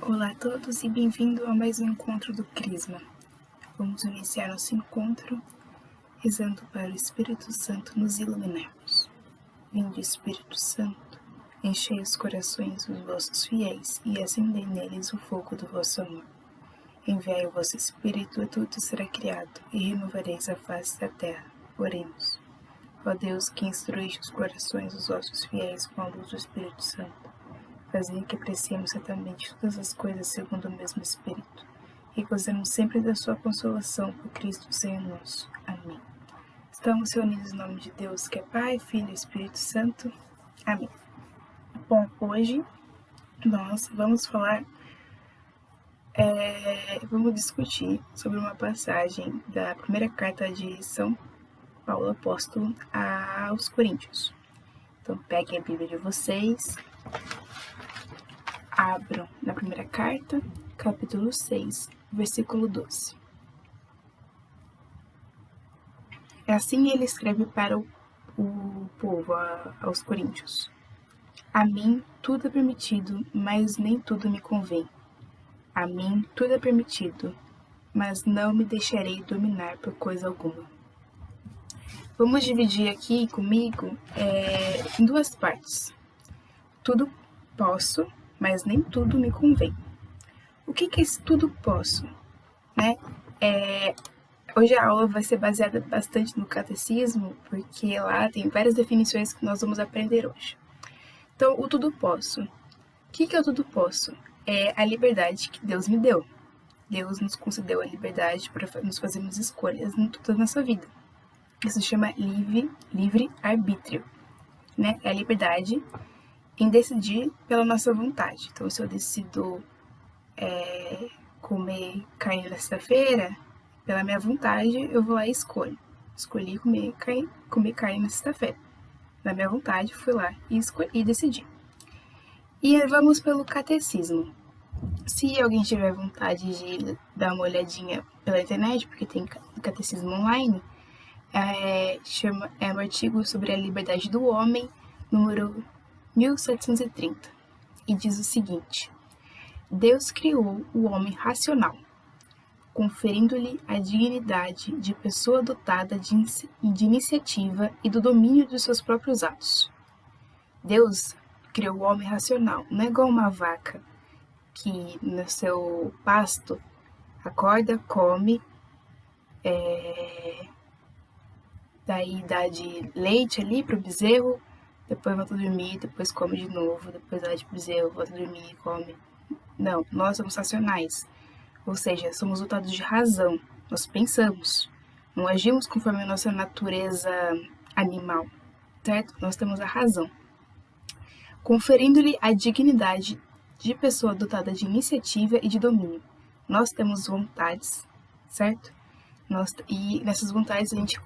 Olá a todos e bem-vindo a mais um encontro do Crisma. Vamos iniciar nosso encontro rezando para o Espírito Santo nos iluminarmos. Vinde, Espírito Santo, enchei os corações dos vossos fiéis e acendei neles o fogo do vosso amor. Enviai o vosso Espírito e tudo será criado e renovareis a face da terra. Oremos. Ó Deus, que instruíste os corações dos vossos fiéis com a luz do Espírito Santo, fazei que apreciemos certamente todas as coisas segundo o mesmo Espírito, e gozemos sempre da sua consolação por Cristo Senhor nosso. Amém. Estamos reunidos em nome de Deus, que é Pai, Filho e Espírito Santo. Amém. Bom, hoje nós vamos vamos discutir sobre uma passagem da primeira carta de São Paulo Apóstolo aos Coríntios. Então, peguem a Bíblia de vocês, abram na primeira carta, capítulo 6, versículo 12. Assim ele escreve para o povo, aos coríntios. A mim tudo é permitido, mas nem tudo me convém. A mim tudo é permitido, mas não me deixarei dominar por coisa alguma. Vamos dividir aqui comigo em duas partes. Tudo posso, mas nem tudo me convém. O que é esse tudo posso? Hoje a aula vai ser baseada bastante no catecismo, porque lá tem várias definições que nós vamos aprender hoje. Então, o tudo posso. O que é o tudo posso? É a liberdade que Deus me deu. Deus nos concedeu a liberdade para nos fazermos escolhas em toda a nossa vida. Isso se chama livre-arbítrio, né? É a liberdade em decidir pela nossa vontade. Então, se eu decido comer carne na sexta-feira, pela minha vontade, eu vou lá e escolho. Escolhi comer carne na sexta-feira. Na minha vontade, fui lá e decidi. E vamos pelo catecismo. Se alguém tiver vontade de dar uma olhadinha pela internet, porque tem catecismo online, é um artigo sobre a liberdade do homem, número 1730, e diz o seguinte: Deus criou o homem racional, conferindo-lhe a dignidade de pessoa dotada de iniciativa e do domínio dos seus próprios atos. Deus criou o homem racional, não é igual uma vaca que no seu pasto acorda, come, daí dá de leite ali pro bezerro, depois volta a dormir, depois come de novo, depois dá de bezerro, volta a dormir e come. Não, nós somos racionais, ou seja, somos dotados de razão, nós pensamos, não agimos conforme a nossa natureza animal, certo? Nós temos a razão. Conferindo-lhe a dignidade de pessoa dotada de iniciativa e de domínio. Nós temos vontades, certo? E nessas vontades a gente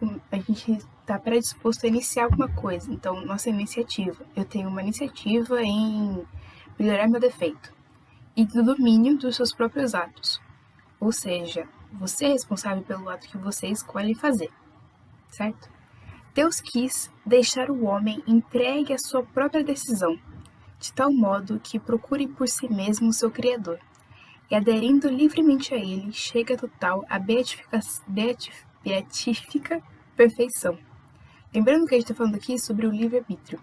está predisposto a iniciar alguma coisa. Então, nossa iniciativa. Eu tenho uma iniciativa em melhorar meu defeito. E do domínio dos seus próprios atos. Ou seja, você é responsável pelo ato que você escolhe fazer, certo? Deus quis deixar o homem entregue à sua própria decisão, de tal modo que procure por si mesmo o seu Criador, e aderindo livremente a ele, chega a total a beatífica perfeição. Lembrando que a gente está falando aqui sobre o livre-arbítrio.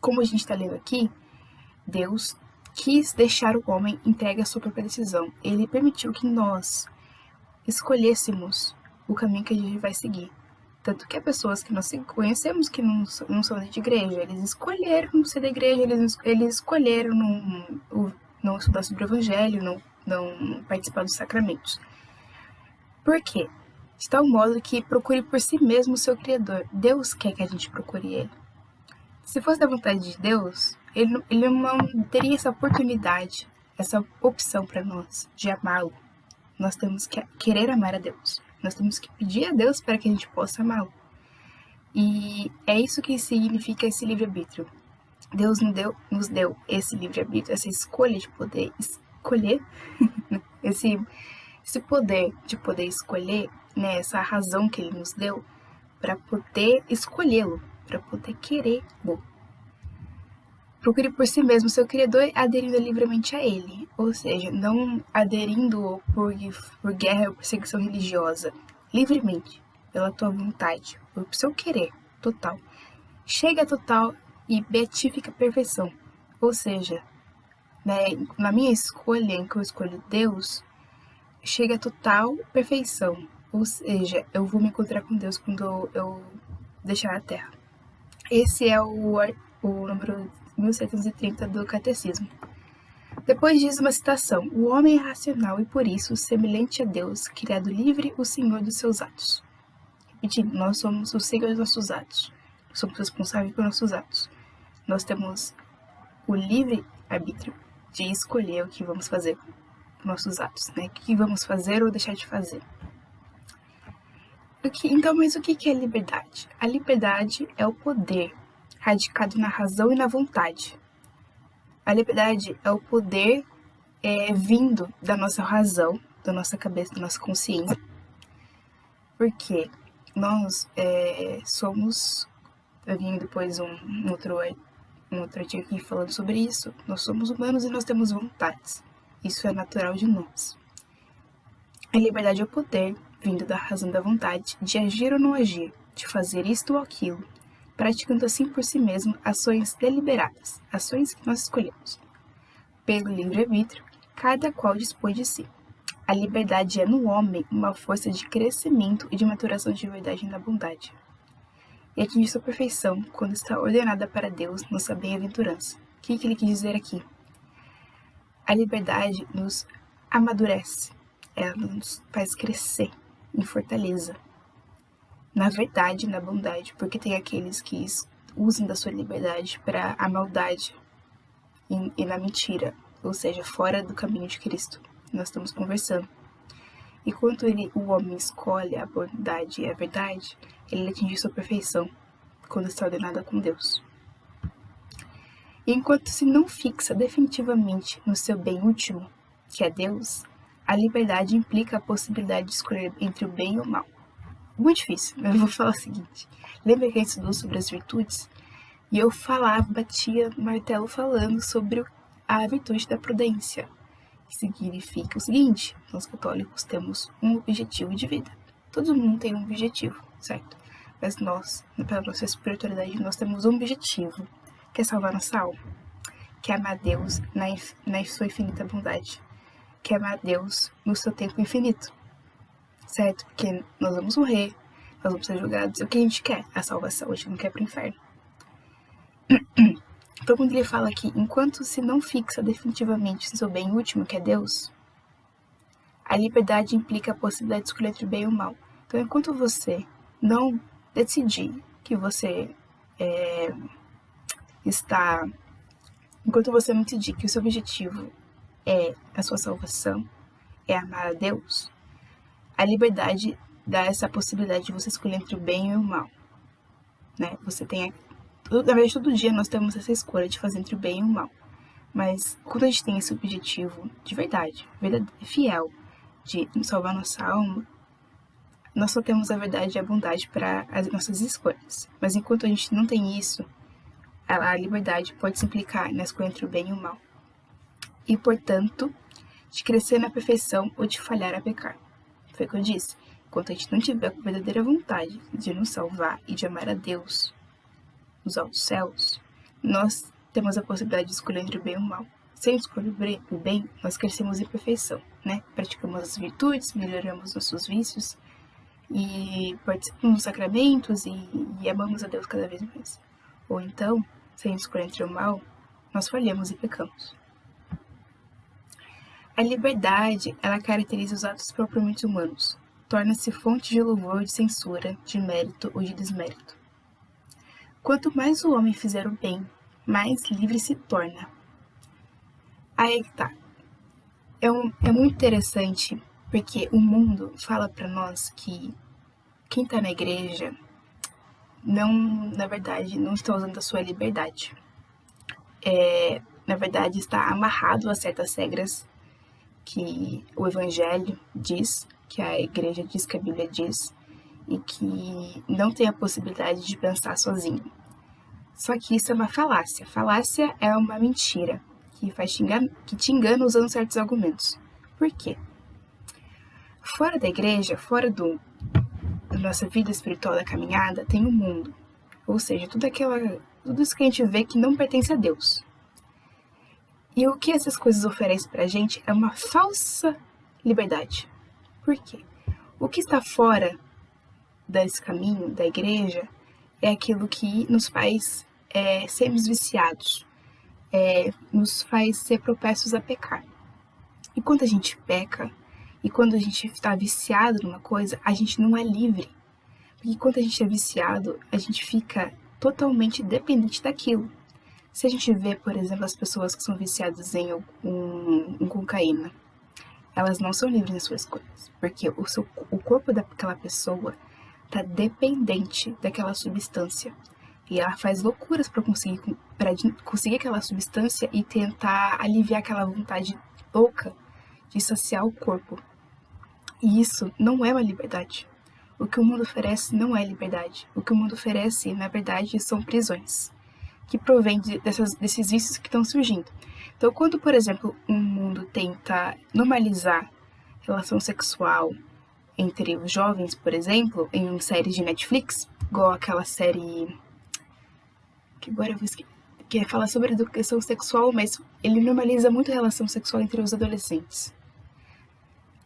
Como a gente está lendo aqui, Deus quis deixar o homem entregue à sua própria decisão. Ele permitiu que nós escolhêssemos o caminho que a gente vai seguir. Tanto que há pessoas que nós conhecemos que não são de igreja, eles escolheram não ser da igreja, eles escolheram não estudar sobre o evangelho, não participar dos sacramentos. Por quê? De tal modo que procure por si mesmo o seu Criador. Deus quer que a gente procure Ele. Se fosse da vontade de Deus, Ele não teria essa oportunidade, essa opção para nós de amá-lo. Nós temos que querer amar a Deus. Nós temos que pedir a Deus para que a gente possa amá-lo. E é isso que significa esse livre-arbítrio. Deus nos deu esse livre-arbítrio, essa escolha de poder escolher, esse poder de poder escolher, né, essa razão que Ele nos deu para poder escolhê-lo, para poder querê-lo. Procure por si mesmo seu Criador, aderindo livremente a ele, ou seja, não aderindo por guerra ou perseguição religiosa, livremente, pela tua vontade, por seu querer total. Chega a total e beatifica a perfeição, ou seja, né, na minha escolha, em que eu escolho Deus, chega a total perfeição, ou seja, eu vou me encontrar com Deus quando eu deixar a Terra. Esse é o número 1730 do Catecismo. Depois diz uma citação: o homem é racional e por isso, semelhante a Deus, criado livre, o Senhor dos seus atos. Repetindo, nós somos o Senhor dos nossos atos. Somos responsáveis por nossos atos. Nós temos o livre arbítrio de escolher o que vamos fazer com nossos atos, né? O que vamos fazer ou deixar de fazer. Então, mas o que é liberdade? A liberdade é o poder radicado na razão e na vontade. A liberdade é o poder vindo da nossa razão, da nossa cabeça, da nossa consciência. Porque nós somos... Eu vim depois um outro artigo aqui falando sobre isso. Nós somos humanos e nós temos vontades. Isso é natural de nós. A liberdade é o poder vindo da razão da vontade de agir ou não agir, de fazer isto ou aquilo, praticando assim por si mesmo ações deliberadas, ações que nós escolhemos. Pelo livre-arbítrio, cada qual dispõe de si. A liberdade é no homem uma força de crescimento e de maturação de verdade na bondade. E atinge sua perfeição quando está ordenada para Deus nossa bem-aventurança. O que ele quis dizer aqui? A liberdade nos amadurece, ela nos faz crescer em fortaleza, na verdade, na bondade, porque tem aqueles que usam da sua liberdade para a maldade e na mentira, ou seja, fora do caminho de Cristo. Nós estamos conversando. E quando o homem escolhe a bondade e a verdade, ele atinge sua perfeição quando está ordenada com Deus. E enquanto se não fixa definitivamente no seu bem último, que é Deus, a liberdade implica a possibilidade de escolher entre o bem e o mal. Muito difícil, mas eu vou falar o seguinte. Lembra que a gente estudou sobre as virtudes? E eu batia martelo falando sobre a virtude da prudência. Que significa o seguinte: nós católicos temos um objetivo de vida. Todo mundo tem um objetivo, certo? Mas nós, pela nossa espiritualidade, nós temos um objetivo, que é salvar nossa alma, que é amar Deus na sua infinita bondade, que é amar Deus no seu tempo infinito, certo? Porque nós vamos morrer, nós vamos ser julgados, e o que a gente quer? A salvação, a gente não quer ir pro inferno. Então, quando ele fala aqui, enquanto se não fixa definitivamente no seu bem último, que é Deus, a liberdade implica a possibilidade de escolher entre o bem e o mal. Então, enquanto você não decidir que você enquanto você não decidir que o seu objetivo é a sua salvação, é amar a Deus, a liberdade dá essa possibilidade de você escolher entre o bem e o mal, né? Você tem, na verdade, todo dia nós temos essa escolha de fazer entre o bem e o mal, mas quando a gente tem esse objetivo de verdade, fiel, de salvar nossa alma, nós só temos a verdade e a bondade para as nossas escolhas. Mas enquanto a gente não tem isso, a liberdade pode se implicar na escolha entre o bem e o mal. E, portanto, de crescer na perfeição ou de falhar a pecar. Foi o que eu disse. Enquanto a gente não tiver com verdadeira vontade de nos salvar e de amar a Deus nos altos céus, nós temos a possibilidade de escolher entre o bem e o mal. Sem escolher o bem, nós crescemos em perfeição, né? Praticamos as virtudes, melhoramos nossos vícios e participamos dos sacramentos e amamos a Deus cada vez mais. Ou então, sem escolher entre o mal, nós falhamos e pecamos. A liberdade, ela caracteriza os atos propriamente humanos, torna-se fonte de louvor, de censura, de mérito ou de desmérito. Quanto mais o homem fizer o bem, mais livre se torna. Aí que tá. É muito interessante, porque o mundo fala pra nós que quem tá na igreja na verdade, não está usando a sua liberdade. Na verdade, está amarrado a certas regras que o Evangelho diz, que a igreja diz, que a Bíblia diz, e que não tem a possibilidade de pensar sozinho. Só que isso é uma falácia. Falácia é uma mentira que te engana usando certos argumentos. Por quê? Fora da igreja, fora da nossa vida espiritual, da caminhada, tem o mundo. Ou seja, tudo isso que a gente vê que não pertence a Deus. E o que essas coisas oferecem pra gente é uma falsa liberdade. Por quê? O que está fora desse caminho, da igreja, é aquilo que nos faz sermos viciados, nos faz ser propensos a pecar. E quando a gente peca, e quando a gente está viciado numa coisa, a gente não é livre. Porque quando a gente é viciado, a gente fica totalmente dependente daquilo. Se a gente vê, por exemplo, as pessoas que são viciadas em cocaína, elas não são livres nas suas escolhas, porque o corpo daquela pessoa está dependente daquela substância. E ela faz loucuras para conseguir aquela substância e tentar aliviar aquela vontade louca de saciar o corpo. E isso não é uma liberdade. O que o mundo oferece não é liberdade. O que o mundo oferece, na verdade, são prisões, que provém desses vícios que estão surgindo. Então, quando, por exemplo, um mundo tenta normalizar relação sexual entre os jovens, por exemplo, em uma série de Netflix, igual aquela série que agora eu vou esquecer, que fala sobre educação sexual, mas ele normaliza muito a relação sexual entre os adolescentes.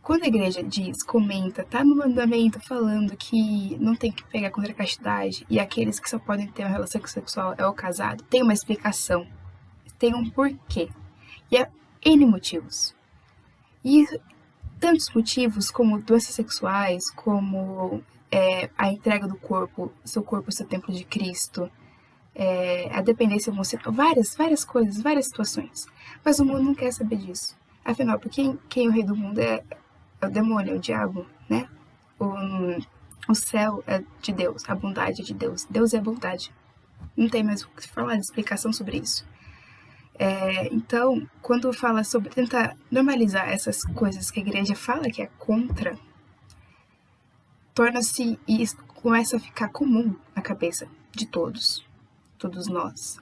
Quando a igreja comenta, tá no mandamento falando que não tem que pegar contra a castidade e aqueles que só podem ter uma relação sexual é o casado, tem uma explicação, tem um porquê. E é N motivos. E tantos motivos como doenças sexuais, como a entrega do corpo, seu templo de Cristo, a dependência emocional, várias coisas, várias situações. Mas o mundo não quer saber disso. Afinal, porque quem é o rei do mundo é o demônio, é o diabo, né? O céu é de Deus, a bondade é de Deus. Deus é a bondade. Não tem mais o que falar de explicação sobre isso. Então, quando fala sobre tentar normalizar essas coisas que a igreja fala que é contra, torna-se e começa a ficar comum na cabeça de todos nós.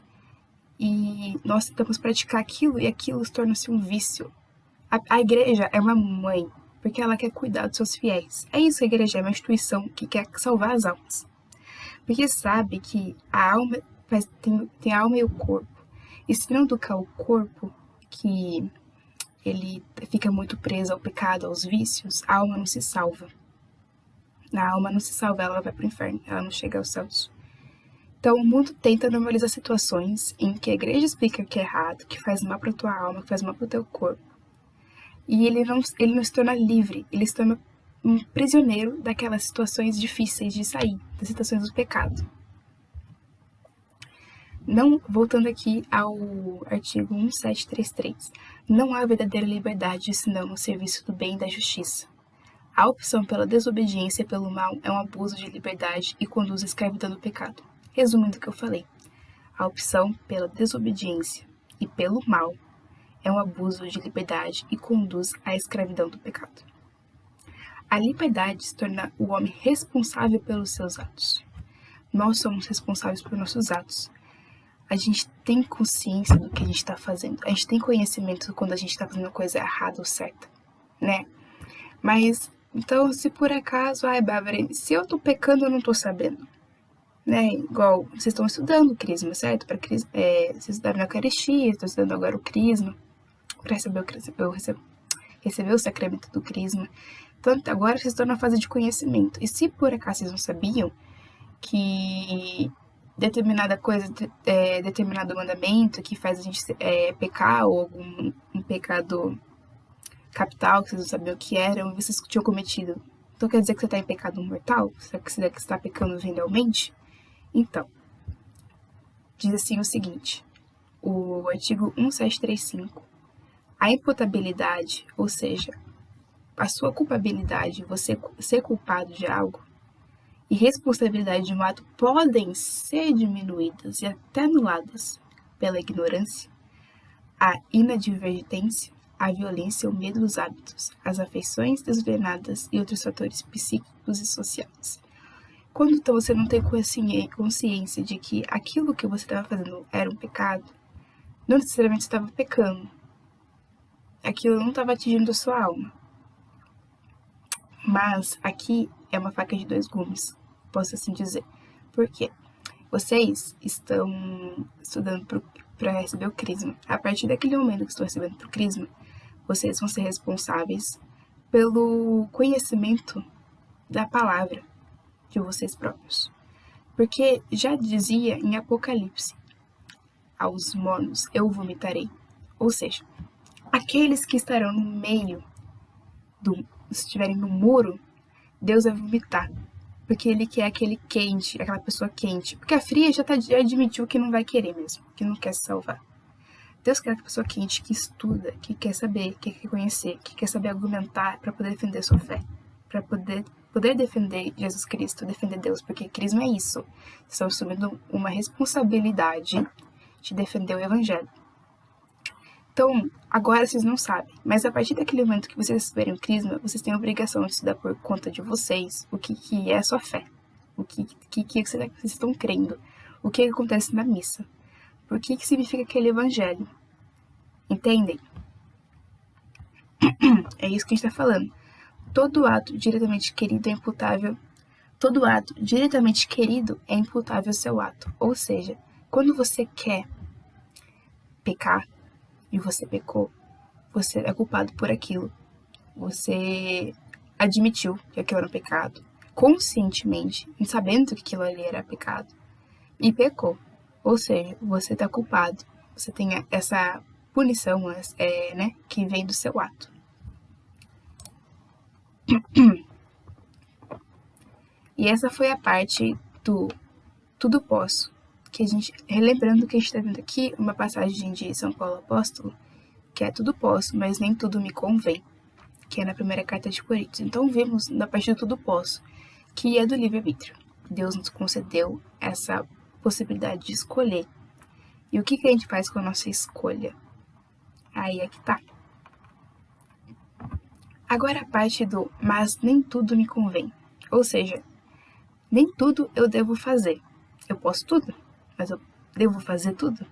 E nós tentamos praticar aquilo e aquilo torna-se um vício. A igreja é uma mãe, porque ela quer cuidar dos seus fiéis. É isso que a igreja é, uma instituição que quer salvar as almas. Porque sabe que a alma tem a alma e o corpo. E se não educar o corpo, que ele fica muito preso ao pecado, aos vícios, a alma não se salva. A alma não se salva, ela vai para o inferno, ela não chega aos céus. Então, o mundo tenta normalizar situações em que a igreja explica que é errado, que faz mal para a tua alma, que faz mal para o teu corpo. E ele não se torna livre, ele se torna um prisioneiro daquelas situações difíceis de sair, das situações do pecado. Não, voltando aqui ao artigo 1733, não há verdadeira liberdade senão no serviço do bem e da justiça. A opção pela desobediência e pelo mal é um abuso de liberdade e conduz à escravidão do pecado. Resumindo o que eu falei, a opção pela desobediência e pelo mal é um abuso de liberdade e conduz à escravidão do pecado. A liberdade se torna o homem responsável pelos seus atos. Nós somos responsáveis por nossos atos. A gente tem consciência do que a gente está fazendo. A gente tem conhecimento quando a gente está fazendo a coisa errada ou certa, né? Mas, então, se por acaso, Bárbara, se eu tô pecando, eu não tô sabendo. Né? Igual, vocês estão estudando o Crisma, certo? Vocês estudaram na Eucaristia, estão estudando agora o Crisma, para receber o sacramento do Crisma. Então, agora vocês estão na fase de conhecimento. E se por acaso vocês não sabiam que determinada coisa, determinado mandamento que faz a gente pecar, ou algum pecado capital, que vocês não sabiam o que era, ou vocês tinham cometido, então quer dizer que você está em pecado mortal? Será que você está pecando venialmente? Então, diz assim o seguinte, o artigo 1735, a imputabilidade, ou seja, a sua culpabilidade, você ser culpado de algo, e responsabilidade de um ato podem ser diminuídas e até anuladas pela ignorância, a inadvertência, a violência, o medo dos hábitos, as afeições desordenadas e outros fatores psíquicos e sociais. Quando então você não tem consciência de que aquilo que você estava fazendo era um pecado, não necessariamente você estava pecando. Aquilo não estava atingindo a sua alma. Mas aqui é uma faca de dois gumes, posso assim dizer. Por quê? Vocês estão estudando para receber o crisma. A partir daquele momento que estão recebendo para o crisma, vocês vão ser responsáveis pelo conhecimento da palavra de vocês próprios. Porque já dizia em Apocalipse, aos monos eu vomitarei. Ou seja, aqueles que estarão no meio, se estiverem no muro, Deus vai vomitar. Porque ele quer aquele quente, aquela pessoa quente. Porque a fria já admitiu que não vai querer mesmo, que não quer se salvar. Deus quer aquela pessoa quente que estuda, que quer saber, que quer conhecer, que quer saber argumentar para poder defender sua fé. Para poder defender Jesus Cristo, defender Deus. Porque crisma é isso. Estão assumindo uma responsabilidade de defender o evangelho. Então, agora vocês não sabem, mas a partir daquele momento que vocês receberem o crisma, vocês têm a obrigação de estudar por conta de vocês o que é a sua fé, o que vocês estão crendo, o que acontece na missa, o que significa aquele evangelho. Entendem? É isso que a gente está falando. Todo ato diretamente querido é imputável. Todo ato diretamente querido é imputável ao seu ato. Ou seja, quando você quer pecar, e você pecou, você é culpado por aquilo. Você admitiu que aquilo era um pecado, conscientemente, sabendo que aquilo ali era pecado, e pecou. Ou seja, você está culpado. Você tem essa punição, né, que vem do seu ato. E essa foi a parte do tudo posso. Que a gente, relembrando que a gente está vendo aqui uma passagem de São Paulo Apóstolo, que é tudo posso, mas nem tudo me convém, que é na primeira carta de Coríntios. Então vimos na parte do tudo posso, que é do livre-arbítrio. Deus nos concedeu essa possibilidade de escolher. E o que a gente faz com a nossa escolha? Aí é que tá. Agora a parte do mas nem tudo me convém. Ou seja, nem tudo eu devo fazer. Eu posso tudo, mas eu devo fazer tudo?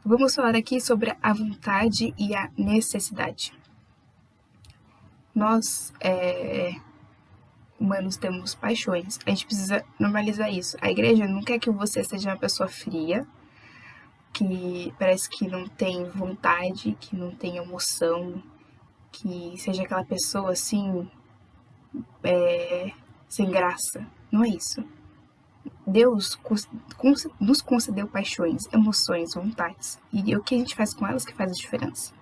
Vamos falar aqui sobre a vontade e a necessidade. Nós, humanos, temos paixões. A gente precisa normalizar isso. A igreja não quer que você seja uma pessoa fria, que parece que não tem vontade, que não tem emoção, que seja aquela pessoa assim, sem graça. Não é isso. Deus nos concedeu paixões, emoções, vontades. E o que a gente faz com elas que faz a diferença.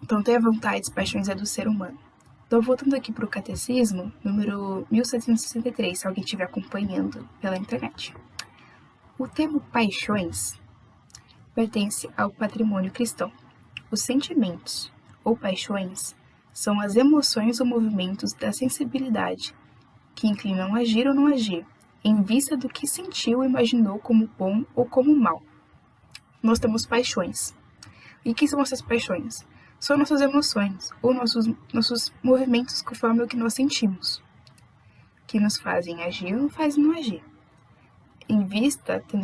Então, ter vontades, paixões é do ser humano. Então, voltando aqui para o Catecismo, número 1763, se alguém estiver acompanhando pela internet. O termo paixões pertence ao patrimônio cristão. Os sentimentos, ou paixões, são as emoções ou movimentos da sensibilidade que inclinam a agir ou não agir, em vista do que sentiu ou imaginou como bom ou como mal. Nós temos paixões. E o que são essas paixões? São nossas emoções, ou nossos movimentos conforme o que nós sentimos, que nos fazem agir ou nos fazem não agir. Tendo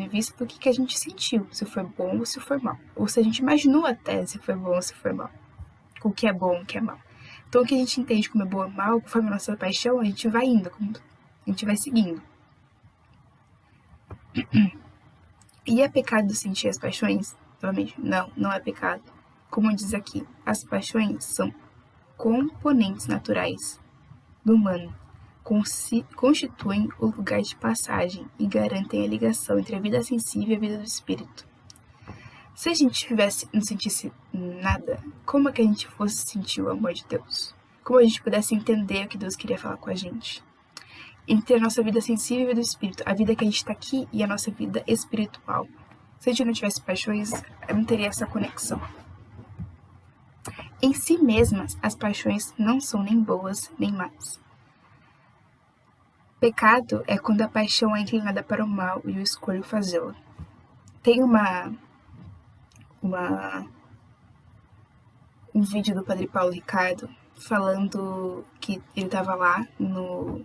em vista do que a gente sentiu, se foi bom ou se foi mal. Ou se a gente imaginou até se foi bom ou se foi mal. O que é bom, o que é mal. Então, o que a gente entende como é bom ou mal, conforme a nossa paixão, a gente vai indo, a gente vai seguindo. E é pecado sentir as paixões? Novamente, não é pecado. Como diz aqui, as paixões são componentes naturais do humano, constituem o lugar de passagem e garantem a ligação entre a vida sensível e a vida do espírito. Se a gente não sentisse nada, como é que a gente fosse sentir o amor de Deus? Como a gente pudesse entender o que Deus queria falar com a gente? Entre a nossa vida sensível e a vida do espírito, a vida que a gente está aqui e a nossa vida espiritual. Se a gente não tivesse paixões, não teria essa conexão. Em si mesmas, as paixões não são nem boas nem más. Pecado é quando a paixão é inclinada para o mal e eu escolho fazê-lo. Tem um vídeo do Padre Paulo Ricardo falando que ele estava lá no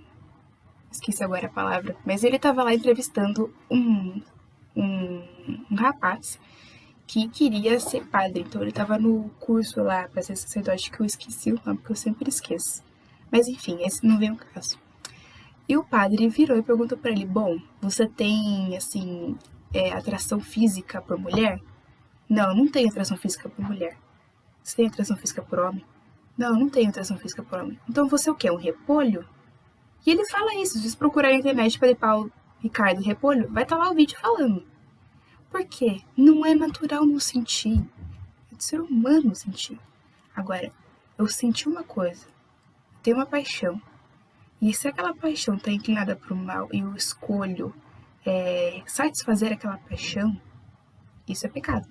esqueci agora a palavra, mas ele estava lá entrevistando um rapaz que queria ser padre. Então ele estava no curso lá para ser sacerdote, que eu esqueci o nome, porque eu sempre esqueço. Mas enfim, esse não vem ao caso. E o padre virou e perguntou para ele: bom, você tem, assim, atração física por mulher? Não, não tenho atração física por mulher. Você tem atração física por homem? Não, não tenho atração física por homem. Então você é o quê? Um repolho? E ele fala isso. Se vocês procurarem na internet para Paulo Ricardo Repolho, vai estar lá o vídeo falando. Por quê? Não é natural não sentir. É do ser humano sentir. Agora, eu senti uma coisa. Eu tenho uma paixão. E se aquela paixão está inclinada para o mal e eu escolho satisfazer aquela paixão, isso é pecado.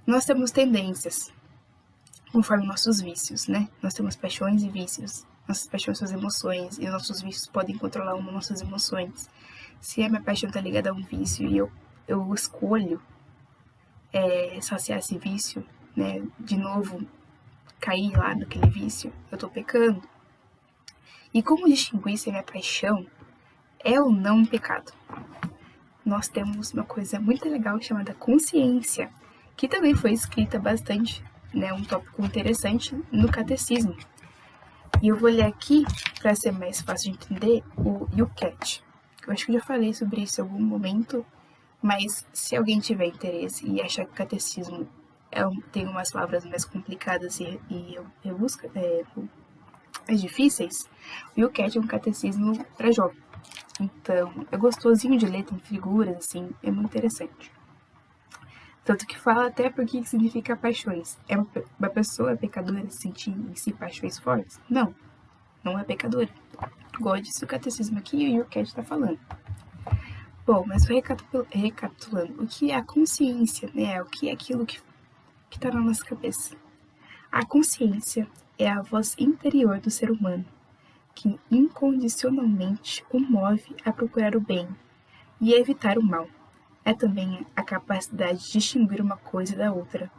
Nós temos tendências, conforme nossos vícios, né? Nós temos paixões e vícios. Nossas paixões são as emoções, e nossos vícios podem controlar uma nossas emoções. Se a minha paixão está ligada a um vício e eu escolho saciar esse vício, né? De novo, cair lá naquele vício, eu estou pecando. E como distinguir se a minha paixão é ou não um pecado? Nós temos uma coisa muito legal chamada consciência, que também foi escrita bastante, né, um tópico interessante no catecismo. E eu vou ler aqui, para ser mais fácil de entender, o YouCat. Eu acho que eu já falei sobre isso em algum momento, mas se alguém tiver interesse e achar que o catecismo tem umas palavras mais complicadas e mais difíceis, o YouCat é um catecismo para jovem. Então, é gostosinho de ler, tem figuras, assim, é muito interessante. Tanto que fala até por que significa paixões. É uma pessoa pecadora sentir em si paixões fortes? Não, não é pecadora. Igual disse o catecismo aqui e o YouCat está falando. Bom, mas recapitulando, o que é a consciência, né? O que é aquilo que está na nossa cabeça? A consciência é a voz interior do ser humano, que incondicionalmente o move a procurar o bem e a evitar o mal. É também a capacidade de distinguir uma coisa da outra.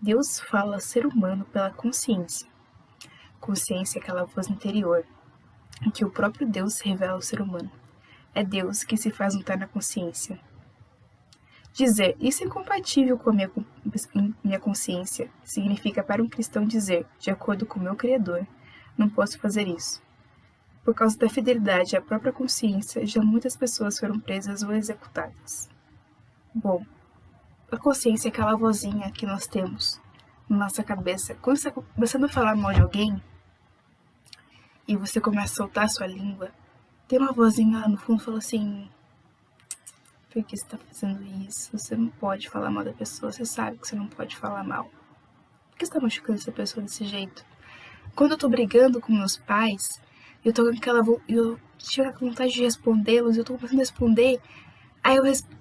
Deus fala ao ser humano pela consciência. Consciência é aquela voz interior, em que o próprio Deus revela ao ser humano. É Deus que se faz notar na consciência. Dizer, isso é incompatível com a minha consciência, significa para um cristão dizer, de acordo com o meu Criador, não posso fazer isso. Por causa da fidelidade à própria consciência, já muitas pessoas foram presas ou executadas. Bom, a consciência é aquela vozinha que nós temos na nossa cabeça. Quando você está começando a falar mal de alguém e você começa a soltar a sua língua, tem uma vozinha lá no fundo que fala assim: por que você está fazendo isso? Você não pode falar mal da pessoa, você sabe que você não pode falar mal. Por que você está machucando essa pessoa desse jeito? Quando eu tô brigando com meus pais, eu tô com aquela vontade de respondê-los, eu tô começando a responder, aí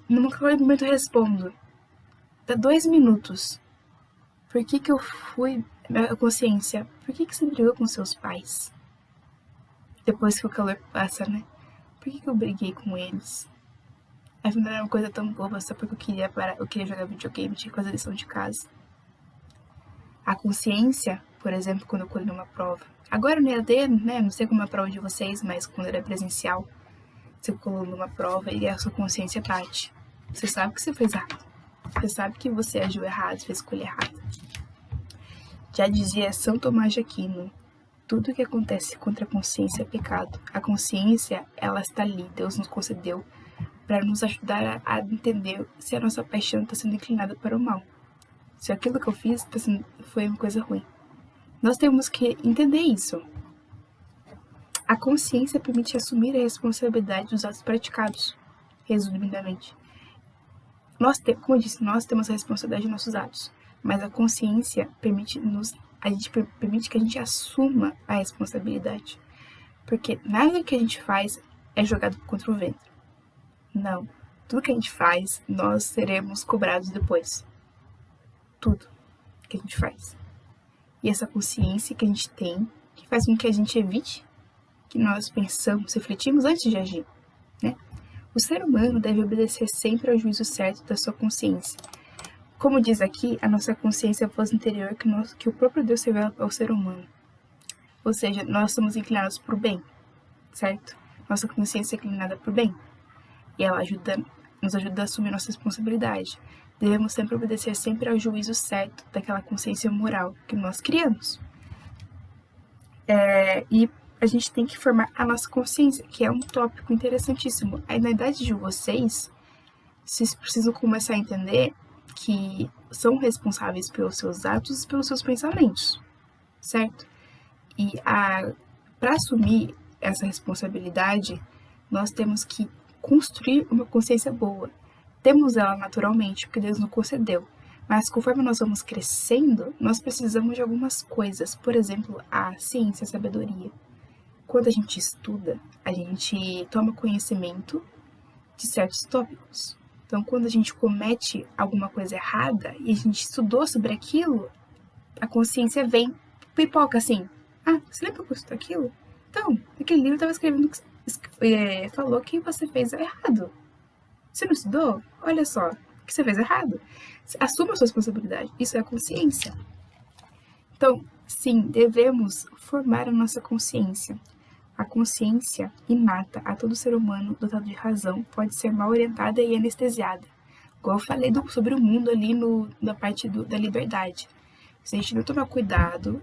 num momento eu respondo. Dá 2 minutos. Por que eu fui... Minha consciência, por que você brigou com seus pais? Depois que o calor passa, né? Por que eu briguei com eles? Afinal, era uma coisa tão boba, só porque eu queria jogar videogame, tinha que fazer lição de casa. A consciência, por exemplo, quando eu colhi numa prova. Agora no EAD, né, não sei como é a prova de vocês, mas quando era presencial, você colou numa prova e a sua consciência bate. Você sabe que você fez errado. Você sabe que você agiu errado, fez escolha errada. Já dizia São Tomás de Aquino, tudo que acontece contra a consciência é pecado. A consciência, ela está ali, Deus nos concedeu para nos ajudar a entender se a nossa paixão está sendo inclinada para o mal. Se aquilo que eu fiz foi uma coisa ruim. Nós temos que entender isso. A consciência permite assumir a responsabilidade dos atos praticados, resumidamente. Como eu disse, nós temos a responsabilidade de nossos atos, mas a consciência permite que a gente assuma a responsabilidade. Porque nada que a gente faz é jogado contra o vento. Não. Tudo que a gente faz, nós seremos cobrados depois. Tudo que a gente faz. E essa consciência que a gente tem, que faz com que a gente evite, que nós pensamos, refletimos antes de agir, né? O ser humano deve obedecer sempre ao juízo certo da sua consciência. Como diz aqui, a nossa consciência é a voz interior que o próprio Deus revela ao ser humano. Ou seja, nós somos inclinados para o bem, certo? Nossa consciência é inclinada para o bem. E ela nos ajuda a assumir nossa responsabilidade. Devemos sempre obedecer sempre ao juízo certo daquela consciência moral que nós criamos. E a gente tem que formar a nossa consciência, que é um tópico interessantíssimo. Aí, na idade de vocês precisam começar a entender que são responsáveis pelos seus atos e pelos seus pensamentos, certo? E para assumir essa responsabilidade, nós temos que construir uma consciência boa. Temos ela naturalmente, porque Deus nos concedeu. Mas conforme nós vamos crescendo, nós precisamos de algumas coisas. Por exemplo, a ciência, a sabedoria. Quando a gente estuda, a gente toma conhecimento de certos tópicos. Então, quando a gente comete alguma coisa errada e a gente estudou sobre aquilo, a consciência vem, pipoca assim. Ah, você lembra que eu estudei aquilo? Então, aquele livro estava escrevendo, falou que você fez errado. Você não estudou? Olha só, que você fez errado. Assuma a sua responsabilidade. Isso é a consciência. Então, sim, devemos formar a nossa consciência. A consciência inata a todo ser humano dotado de razão pode ser mal orientada e anestesiada. Igual eu falei sobre o mundo ali na parte da liberdade. Se a gente não tomar cuidado,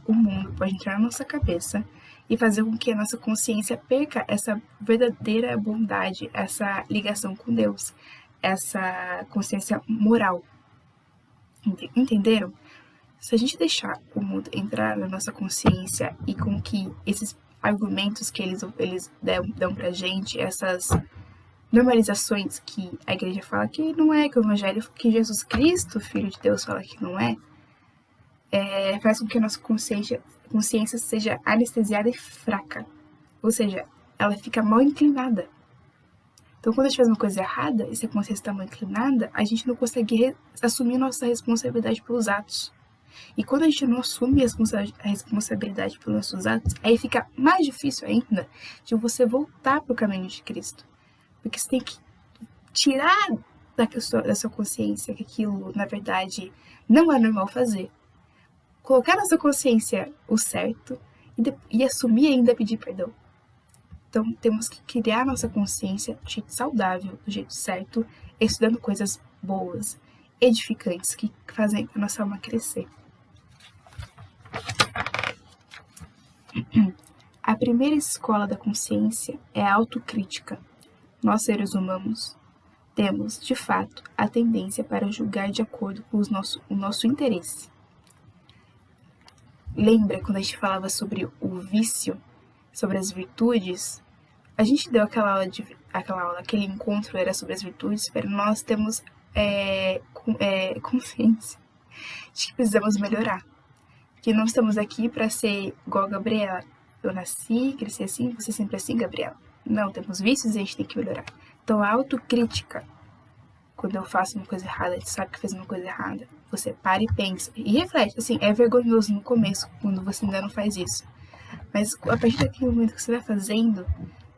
o mundo pode entrar na nossa cabeça e fazer com que a nossa consciência perca essa verdadeira bondade, essa ligação com Deus, essa consciência moral. Entenderam? Se a gente deixar o mundo entrar na nossa consciência e com que esses argumentos que eles dão pra gente, essas normalizações que a igreja fala que não é, que o evangelho, que Jesus Cristo, Filho de Deus, fala que não é, faz com que a nossa consciência seja anestesiada e fraca. Ou seja, ela fica mal inclinada. Então, quando a gente faz uma coisa errada, e se a consciência está mal inclinada, a gente não consegue assumir nossa responsabilidade pelos atos. E quando a gente não assume a responsabilidade pelos nossos atos, aí fica mais difícil ainda de você voltar para o caminho de Cristo. Porque você tem que tirar da sua consciência que aquilo, na verdade, não é normal fazer. Colocar na sua consciência o certo e assumir ainda pedir perdão. Então, temos que criar nossa consciência do jeito saudável, do jeito certo, estudando coisas boas, edificantes, que fazem a nossa alma crescer. A primeira escola da consciência é a autocrítica. Nós, seres humanos, temos, de fato, a tendência para julgar de acordo com o nosso interesse. Lembra quando a gente falava sobre o vício, sobre as virtudes? A gente deu aquele encontro era sobre as virtudes, para nós temos consciência de que precisamos melhorar. Que não estamos aqui para ser igual a Gabriela. Eu nasci, cresci assim, você sempre assim, Gabriela. Não, temos vícios e a gente tem que melhorar. Então, a autocrítica, quando eu faço uma coisa errada, a gente sabe que fez uma coisa errada, você para e pensa. E reflete, assim, é vergonhoso no começo, quando você ainda não faz isso. Mas a partir daquele momento que você vai fazendo,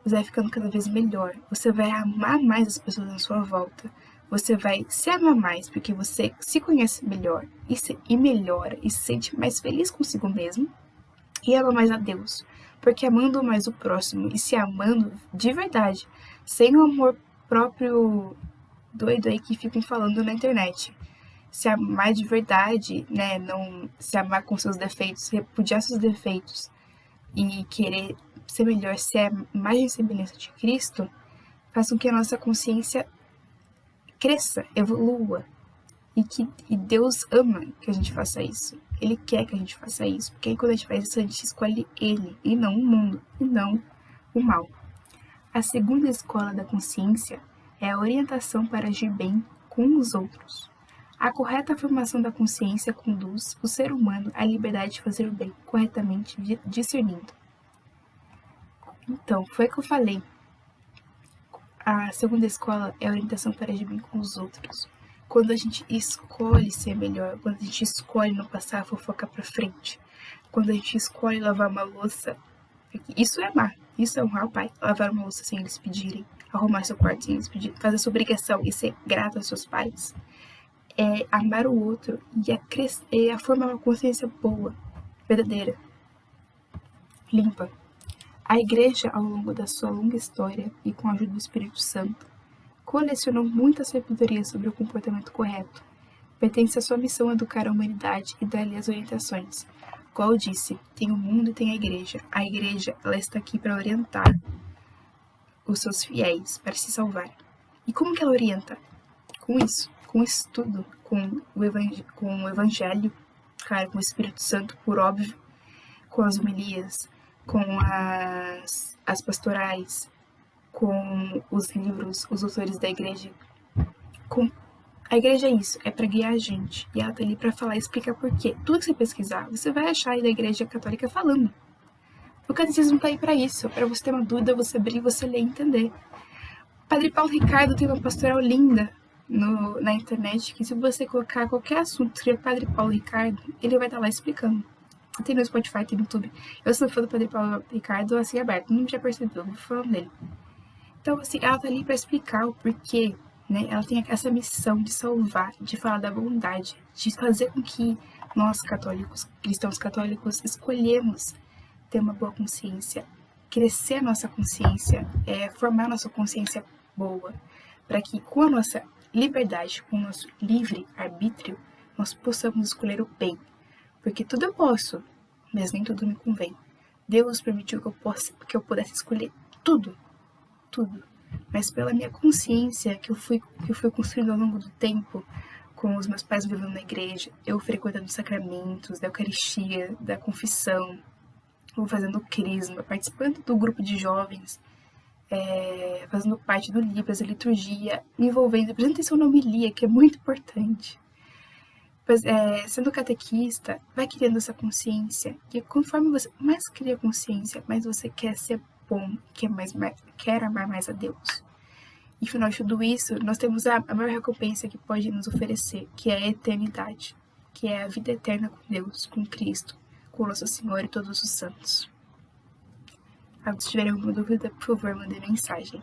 você vai ficando cada vez melhor. Você vai amar mais as pessoas à sua volta. Você vai se amar mais, porque você se conhece melhor e melhora e se sente mais feliz consigo mesmo e ama mais a Deus. Porque amando mais o próximo e se amando de verdade, sem o amor próprio doido aí que ficam falando na internet. Se amar de verdade, né, não se amar com seus defeitos, repudiar seus defeitos e querer ser melhor, ser mais em semelhança de Cristo, faz com que a nossa consciência cresça, evolua. E Deus ama que a gente faça isso. Ele quer que a gente faça isso. Porque aí quando a gente faz isso, a gente escolhe Ele, e não o mundo, e não o mal. A segunda escola da consciência é a orientação para agir bem com os outros. A correta formação da consciência conduz o ser humano à liberdade de fazer o bem corretamente, discernindo. Então, foi o que eu falei. A segunda escola é a orientação para agir bem com os outros. Quando a gente escolhe ser melhor, quando a gente escolhe não passar a fofoca pra frente, quando a gente escolhe lavar uma louça, isso é amar, isso é honrar o pai. Lavar uma louça sem eles pedirem, arrumar seu quarto sem eles pedirem, fazer sua obrigação e ser grato aos seus pais. É amar o outro e a formar uma consciência boa, verdadeira, limpa. A Igreja, ao longo da sua longa história e com a ajuda do Espírito Santo, colecionou muita sabedoria sobre o comportamento correto. Pertence à sua missão educar a humanidade e dar-lhe as orientações. Como eu disse, tem o mundo e tem a Igreja. A Igreja, ela está aqui para orientar os seus fiéis, para se salvar. E como que ela orienta? Com isso, com o estudo, com o Evangelho, claro, com o Espírito Santo, por óbvio, com as homilias, com as pastorais, com os livros, os autores da Igreja. A Igreja é isso, é para guiar a gente. E ela tá ali para falar e explicar por quê. Tudo que você pesquisar, você vai achar aí da Igreja Católica falando. O catecismo tá aí para isso, para você ter uma dúvida, você abrir, você ler e entender. Padre Paulo Ricardo tem uma pastoral linda na internet, que se você colocar qualquer assunto, escrever Padre Paulo Ricardo, ele vai estar lá explicando. Tem no Spotify, tem no YouTube. Eu sou fã do Padre Paulo Ricardo, assim, aberto. Não já percebeu, vou falando dele. Então, assim, ela tá ali para explicar o porquê, né? Ela tem essa missão de salvar, de falar da bondade, de fazer com que nós, católicos, cristãos católicos, escolhemos ter uma boa consciência, crescer a nossa consciência, formar a nossa consciência boa, para que com a nossa liberdade, com o nosso livre arbítrio, nós possamos escolher o bem. Porque tudo eu posso, mas nem tudo me convém. Deus permitiu que eu pudesse escolher tudo. Mas pela minha consciência que eu fui construindo ao longo do tempo, com os meus pais vivendo na igreja, eu frequentando os sacramentos, da Eucaristia, da confissão, eu fazendo o crisma, participando do grupo de jovens, fazendo parte do Libras, a liturgia, me envolvendo, prestando atenção na homilia, que é muito importante. Sendo catequista, vai criando essa consciência, e conforme você mais cria consciência, mais você quer ser bom, quer amar mais a Deus. E no final de tudo isso, nós temos a maior recompensa que pode nos oferecer, que é a eternidade, que é a vida eterna com Deus, com Cristo, com Nosso Senhor e todos os santos. Se tiverem alguma dúvida, por favor, mandem mensagem.